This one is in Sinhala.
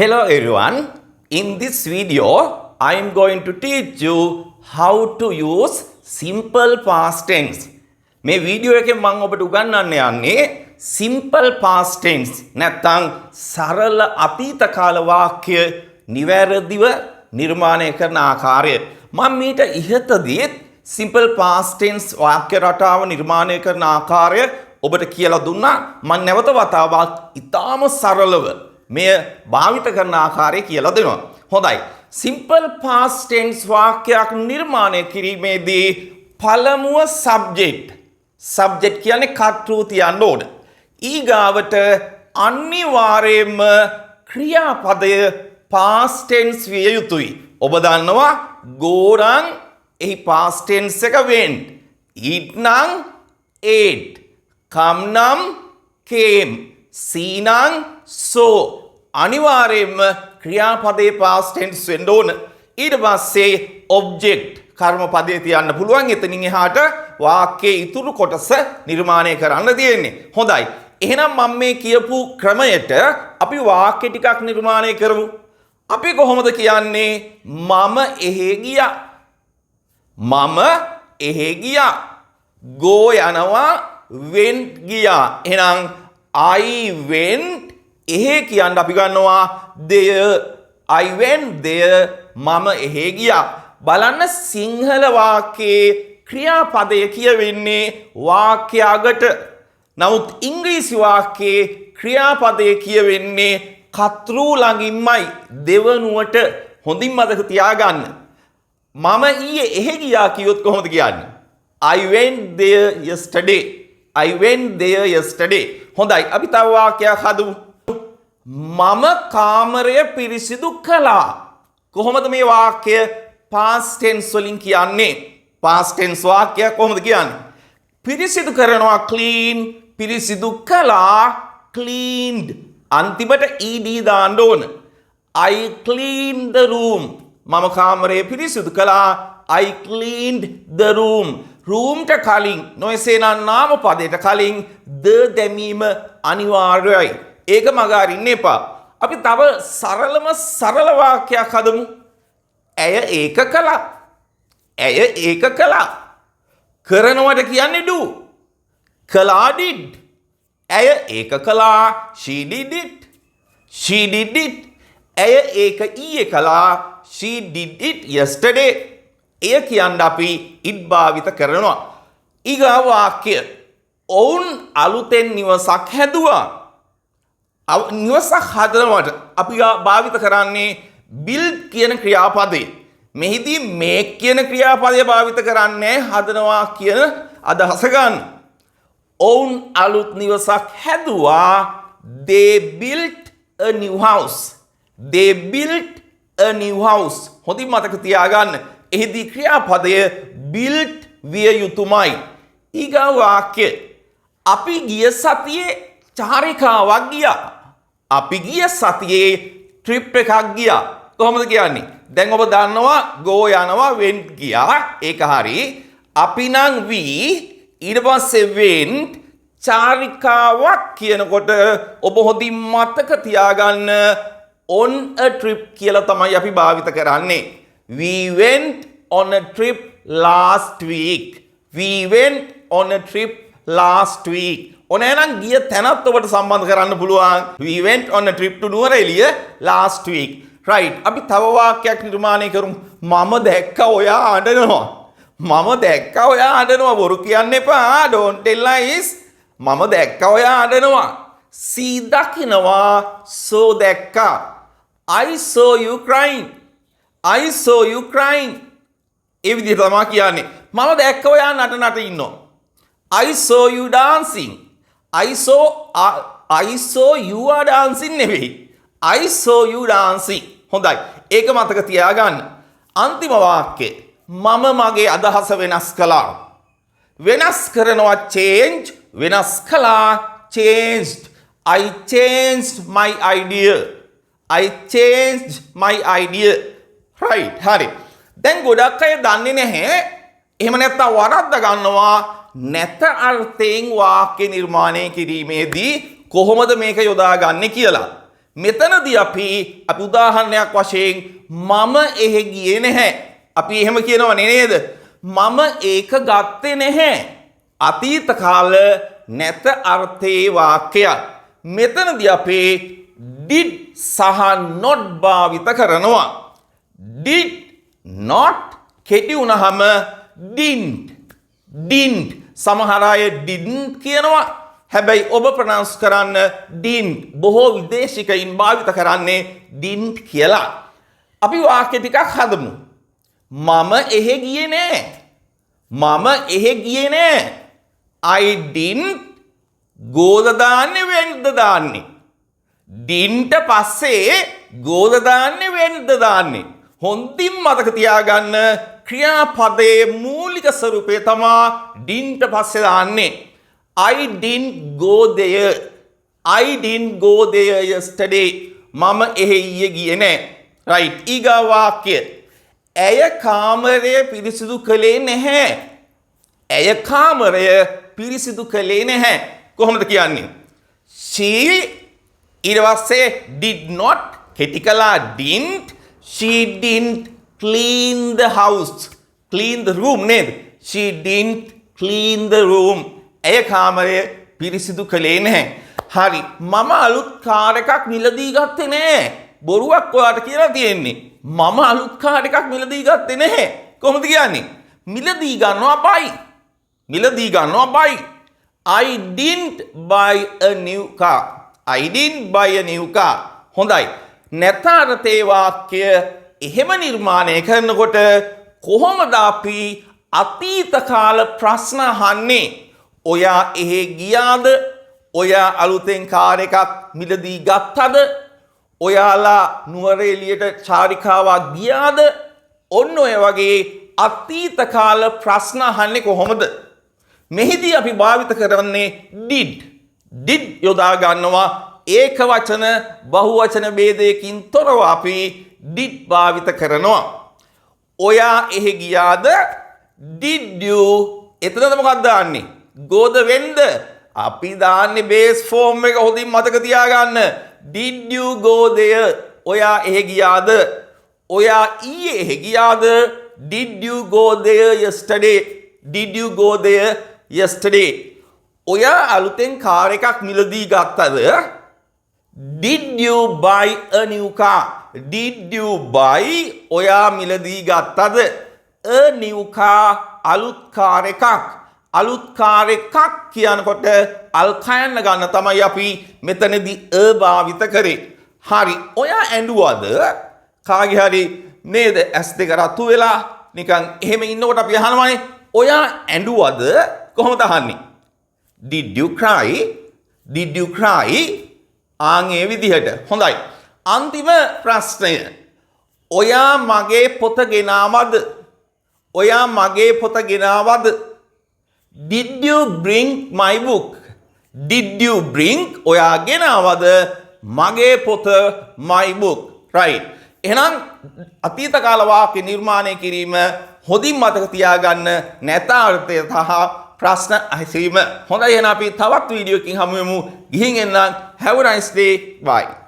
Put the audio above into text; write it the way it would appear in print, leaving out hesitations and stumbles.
Hello everyone, in this video I am going to teach you how to use simple past tense. මේ වීඩියෝ එකෙන් මම ඔබට උගන්වන්න යන්නේ simple past tense නැත්නම් සරල අතීත කාල වාක්‍ය නිවැරදිව නිර්මාණය කරන ආකාරය. මම මීට ඉහතදී simple past tense වාක්‍ය රටාව නිර්මාණය කරන ආකාරය ඔබට කියලා දුන්නා. මම නැවත වතාවක් ඊටාම සරලව මේ භාවිත කරන ආකාරය කියලා දෙනවා. හොඳයි. simple past tense වාක්‍යයක් නිර්මාණය කිරීමේදී පළමුව subject කියන්නේ කර්තෘ තියන්න ඕන. ඊගාවට අනිවාර්යයෙන්ම ක්‍රියාපදය past tense විය යුතුයි. ඔබ දන්නවා go නම් එහි past tense එක went, eat නම් ate, come නම් came, see නම් saw. අනිවාර්යයෙන්ම ක්‍රියාපදයේ past tense වෙන්න ඕන. ඊට පස්සේ object කර්මපදයේ තියන්න පුළුවන්. එතනින් එහාට වාක්‍යයේ ඉතුරු කොටස නිර්මාණය කරන්න තියෙන්නේ. හොඳයි. එහෙනම් මම මේ කියපු ක්‍රමයට අපි වාක්‍ය ටිකක් නිර්මාණය කරමු. අපි කොහොමද කියන්නේ? මම එහෙ ගියා. මම එහෙ ගියා. go යනවා, went ගියා. එහෙනම් I went එහෙ කියන්න අපි ගන්නවා there. I went there. මම එහෙ ගියා. බලන්න සිංහල වාක්‍යයේ ක්‍රියාපදය කියවෙන්නේ වාක්‍ය අගට. නමුත් ඉංග්‍රීසි වාක්‍යයේ ක්‍රියාපදය කියවෙන්නේ කර්තෘ ළඟින්මයි, දෙවනුවට. හොඳින් මතක තියාගන්න. මම ඊයේ එහෙ ගියා කියොත් කොහොමද කියන්නේ? I went there yesterday. I went there yesterday. හොඳයි. අපි තව වාක්‍යයක් හදමු. මම කාමරය පිරිසිදු කළා. කොහොමද මේ වාක්‍ය past tense වලින් කියන්නේ? past tense වාක්‍යයක් කොහොමද කියන්නේ? පිරිසිදු කරනවා clean, පිරිසිදු කළා cleaned. අන්තිමට ed දාන්න ඕන. I cleaned the room. මම කාමරය පිරිසිදු කළා. I cleaned the room. room ට කලින් නොයසේනම් නාම පදයට කලින් the දැමීම අනිවාර්යයි. ඒක මග අරින්න එපා. අපි තව සරල වාක්‍යයක් හදමු. ඇය ඒක කළා. ඇය ඒක කළා. කරනවට කියන්නේ do. කළා did. ඇය ඒක කළා. she did it. she did it. ඇය ඒක ඊයේ කළා. she did it yesterday. එය කියන්න අපි it භාවිත කරනවා. ඊගා වාක්‍ය. ඔවුන් අලුතෙන් නිවසක් හැදුවා. නිවසක් හදනවට අපි භාවිත කරන්නේ build කියන ක්‍රියාපදේ. මෙහිදී make කියන ක්‍රියාපදය භාවිත කරන්නේ හදනවා කියන අදහස ගන්න. ඔවුන් අලුත් නිවසක් හැදුවා. they built a new house. they built a new house. හොඳින් මතක තියාගන්න. එහිදී ක්‍රියාපදය built විය යුතුමයි. ඊගා වාක්‍ය. අපි ගිය සතියේ චාරිකාවක් ගියා. අපි ගිය සතියේ ට්‍රිප් එකක් ගියා. කොහොමද කියන්නේ? දැන් ඔබ දන්නවා go යනවා went ගියා. ඒක හරි. අපි නම් we ඊට පස්සේ went චාරිකාවක් කියනකොට ඔබ හොඳින් මතක තියාගන්න on a trip කියලා තමයි අපි භාවිත කරන්නේ. We went on a trip last week. We went on a trip last week. ඔනනම් ගිය තැනත් ඔබට සම්බන්ධ කරන්න පුළුවන්. We went on a trip to Nuwara Eliya last week. right. අපි තව වාක්‍යයක් නිර්මාණය කරමු. මම දැක්ක ඔයා අඬනවා. මම දැක්ක ඔයා අඬනවා. බොරු කියන්න එපා. don't tell lies. මම දැක්ක ඔයා අඬනවා. see දකිනවා. so දැක්කා. I saw you crying. I saw you crying. ඒ විදිහට තමයි කියන්නේ. මම දැක්ක ඔයා නටනට ඉන්නවා. I saw you dancing. I saw you are dancing නෙවෙයි. I saw you dancing. හොඳයි. ඒක මතක තියාගන්න. අන්තිම වාක්‍යය. මම මගේ අදහස වෙනස් කළා. වෙනස් කරනවා change. වෙනස් කළා changed. I changed my idea. I changed my idea. right. හරි. දැන් ගොඩක් අය දන්නේ නැහැ. එහෙම නැත්නම් වරද්ද ගන්නවා. නැත අර්ථයෙන් වාක්‍ය නිර්මාණය කිරීමේදී කොහොමද මේක යොදාගන්නේ කියලා. මෙතනදී අපි උදාහරණයක් වශයෙන් මම එහෙ ගියේ නැහැ. අපි එහෙම කියනව නේද? මම ඒක ගත්තේ නැහැ. අතීත කාල නැත අර්ථයේ වාක්‍යයක්. මෙතනදී අපි did සහ not භාවිත කරනවා. did not කෙටි වුණාම didn't සමහර අය didn't කියනවා. හැබැයි ඔබ ප්‍රනවුන්ස් කරන්න didn't. බොහෝ විදේශිකයින් භාවිත කරන්නේ didn't කියලා. අපි වාක්‍ය ටිකක් හදමු. මම එහෙ ගියේ නෑ. මම එහෙ ගියේ නෑ. I didn't go ද දාන්නේ when ද දාන්නේ. didn't පස්සේ go ද දාන්නේ when ද දාන්නේ. හොඳින් මතක තියාගන්න ක්‍රියාපදයේ මූලික ස්වරූපය තමා didn't පස්සේ දාන්නේ. I didn't go there. I didn't go there yesterday. මම එහෙ ඊයේ ගියේ නෑ. right. ඊගා වාක්‍ය. ඇය කාමරය පිරිසිදු කළේ නැහැ. ඇය කාමරය පිරිසිදු කළේ නැහැ. කොහොමද කියන්නේ? she ඊට පස්සේ did not කෙටි කළා didn't. She didn't clean the house. Clean the room නේද? She didn't clean the room. ඇය කාමරය පිරිසිදු කළේ නැහැ. හරි. මම අලුත් කාර් එකක් මිලදී ගත්තේ නැහැ. බොරුවක් ඔයාලට කියලා තියෙන්නේ. මම අලුත් කාර් එකක් මිලදී ගත්තේ නැහැ. කොහොමද කියන්නේ? මිලදී ගන්නවා buy. මිලදී ගන්නවා buy. I didn't buy a new car. I didn't buy a new car. හොඳයි. නැතාරතේ වාක්‍ය එහෙම නිර්මාණය කරනකොට කොහොමද අපි අතීත කාල ප්‍රශ්න අහන්නේ? ඔයා එහෙ ගියාද? ඔයා අලුතෙන් කාර් එකක් මිලදී ගත්තද? ඔයාලා නුවර එළියට චාරිකාවක් ගියාද? ඔන්න ඔය වගේ අතීත කාල ප්‍රශ්න අහන්නේ කොහොමද? මෙහිදී අපි භාවිත කරන්නේ did. did යොදා ගන්නවා ඒක වචන බහුවචන ભેදයකින් තොරව අපි did භාවිත කරනවා. ඔයා එහෙ ගියාද? did you එතනද මොකක්ද දාන්නේ? go ද වෙන්ද? අපි දාන්නේ base form එක හොඳින් මතක තියාගන්න. did you go there? ඔයා එහෙ ගියාද? ඔයා ඊයේ එහෙ ගියාද? did you go there yesterday? did you go there yesterday? ඔයා අලුතෙන් කාර් එකක් මිලදී ගත්තද? did you buy a new car? did you buy ඔයා මිලදී ගත්තද? a new car අලුත් කාර් එකක්. අලුත් කාර් එකක් කියනකොට අල් කයන්න ගන්න තමයි අපි මෙතනදී a භාවිත කරේ. හරි. ඔයා ඇඬුවද? කාගේ හරි නේද? ඇස් දෙක රතු වෙලා නිකන් එහෙම ඉන්නකොට අපි අහනවානේ ඔයා ඇඬුවද? කොහොමද අහන්නේ? did you cry? did you cry? ආන් ඒ විදිහට. හොඳයි. අන්තිම ප්‍රශ්නය. ඔයා මගේ පොත ගෙනාවද? ඔයා මගේ පොත ගෙනාවද? did you bring my book? did you bring ඔයා ගෙනාවද මගේ පොත my book? right. එහෙනම් අතීත කාල වාක්‍ය නිර්මාණය කිරීම හොඳින් මතක තියාගන්න නැතාර්ථය සහ ප්‍රශ්න අහසීම. හොඳයි. එහෙනම් අපි තවත් වීඩියෝ එකකින් හමු වෙමු. ගිහින් එන්න. have a nice day. bye.